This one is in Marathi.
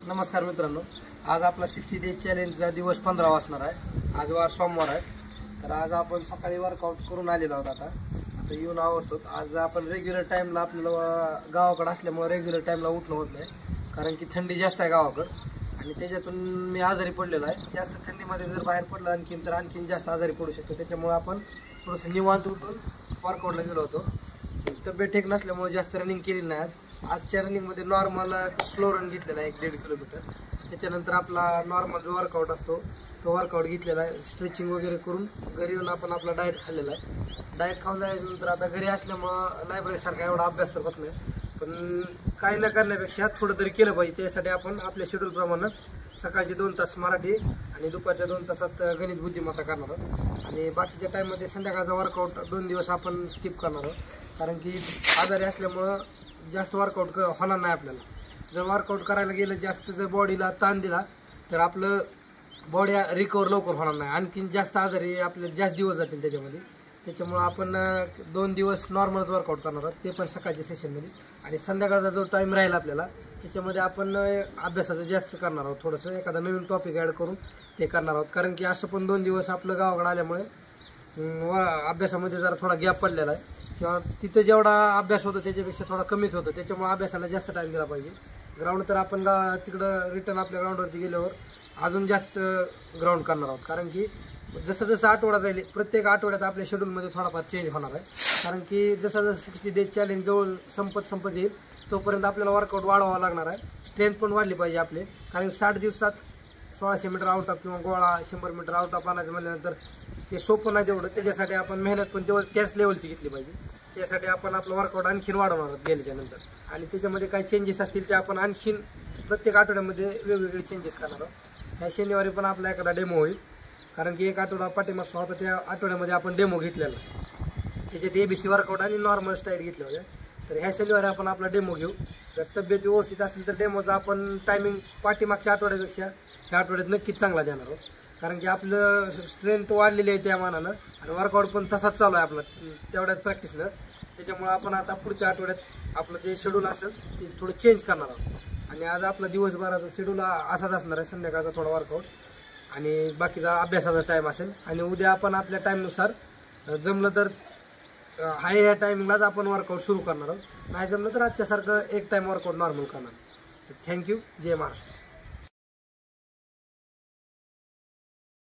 नमस्कार मित्रांनो, आज आपला 60 डेज चॅलेंजचा दिवस 15 असणार आहे। आज वार सोमवार आहे, तर आज आपण सकाळी वर्कआउट करून आलेलो आहोत। आता येऊन आवरतो। आज आपण रेग्युलर टाइमला आपल्याला गावाकडे असल्यामुळे रेग्युलर टाइमला उठणं होत नाही, कारण की थंडी जास्त आहे गावाकडे आणि त्याच्यातून मी आजारी पडलेलो आहे। जास्त थंडीमध्ये जर बाहेर पडलं आणखीन जास्त आजारी पडू शकतो। त्याच्यामुळे आपण थोडंसं निवांत उठून वर्कआउटला गेलो होतो। तब्येत ठीक नसल्यामुळे जास्त रनिंग केली नाही। आजच्या रनिंगमध्ये नॉर्मल स्लो रन घेतलेला आहे 1.5 किलोमीटर। त्याच्यानंतर आपला नॉर्मल जो वर्कआउट असतो तो वर्कआउट घेतलेला आहे। स्ट्रेचिंग वगैरे करून घरी येऊन आपण आपला डाएट खाल्लेला आहे। डाएट खाऊन जायच्यानंतर आता घरी असल्यामुळं लायब्ररीसारखा एवढा अभ्यास तर होत नाही, पण काही न करण्यापेक्षा थोडं तरी केलं पाहिजे। त्यासाठी आपण आपल्या शेड्यूलप्रमाणे सकाळचे 2 तास मराठी आणि दुपारच्या 2 तासात गणित बुद्धिमत्ता करणार आहोत आणि बाकीच्या टाईममध्ये संध्याकाळचा वर्कआउट 2 दिवस आपण स्किप करणार आहोत, कारण की आजारी असल्यामुळं जास्त वर्कआउट होणार नाही आपल्याला। जर वर्कआउट करायला गेलं जास्त जर बॉडीला ताण दिला तर आपलं बॉडी रिकवर लवकर होणार नाही, आणखीन जास्त आजारी आपले जास्त दिवस जातील त्याच्यामध्ये। त्याच्यामुळं आपण 2 दिवस नॉर्मलच वर्कआउट करणार आहोत, ते पण सकाळच्या सेशनमध्ये। आणि संध्याकाळचा जो टाईम राहील आपल्याला त्याच्यामध्ये आपण अभ्यासाचं जास्त करणार आहोत। थोडंसं एखादा नवीन टॉपिक ॲड करून ते करणार आहोत, कारण की असं पण 2 दिवस आपलं गावाकडे आल्यामुळे अभ्यासामध्ये जरा थोडा गॅप पडलेला आहे, किंवा तिथं जेवढा अभ्यास होतो त्याच्यापेक्षा थोडा कमीच होतं। त्याच्यामुळे अभ्यासाला जास्त टाईम दिला पाहिजे। ग्राउंड तर आपण तिकडं रिटर्न आपल्या ग्राउंडवरती गेल्यावर अजून जास्त ग्राउंड करणार आहोत, कारण की जसं जसं आठवडा जाईल प्रत्येक आठवड्यात आपल्या शेड्यूलमध्ये थोडाफार चेंज होणार आहे। कारण की जसं 60 डेज चॅलेंज जवळ संपत येईल तोपर्यंत आपल्याला वर्कआउट वाढवावं लागणार आहे। स्ट्रेंथ पण वाढली पाहिजे आपले, कारण 60 दिवसात 1600 मीटर आउट ऑफ किंवा गोळा 100 मीटर आउट ऑफ आणायचं म्हटल्यानंतर ते सोपं नाही तेवढं। त्याच्यासाठी आपण मेहनत पण तेवढं त्याच लेवलची घेतली पाहिजे। त्यासाठी आपण आपलं वर्कआउट आणखीन वाढवणार आहोत गेल्याच्यानंतर, आणि त्याच्यामध्ये काही चेंजेस असतील ते आपण आणखीन प्रत्येक आठवड्यामध्ये वेगवेगळे चेंजेस करणार आहोत। ह्या शनिवारी पण आपला एखादा डेमो होईल, कारण की एक आठवडा पाठीमागचा होता त्या आठवड्यामध्ये आपण डेमो घेतलेला, त्याच्यात ABC वर्कआउट आणि नॉर्मल स्टाईल घेतले होते। तर ह्या शनिवारी आपण आपला डेमो घेऊ। जर तब्येत व्यवस्थित असेल तर डेमोचा आपण टायमिंग पाठीमागच्या आठवड्यापेक्षा ह्या आठवड्यात नक्कीच चांगला देणार आहोत, कारण की आपलं स्ट्रेंथ वाढलेली आहे त्या मानानं आणि वर्कआउट पण तसाच चालू आहे आपला तेवढ्याच प्रॅक्टिसनं। त्याच्यामुळे आपण आता पुढच्या आठवड्यात आपलं जे शेड्यूल असेल ते थोडं चेंज करणार आहोत। आणि आज आपला दिवसभराचा शेड्यूल असाच असणार आहे, संध्याकाळचा थोडा वर्कआउट आणि बाकीचा अभ्यासाचा टाईम असेल। आणि उद्या आपण आपल्या टाईमनुसार जमलं तर ह्या टायमिंगलाच आपण वर्कआउट सुरू करणार आहोत, नाही जमलं तर आजच्यासारखं एक टाईम वर्कआउट नॉर्मल करणार। थँक्यू। जय महाराष्ट्र।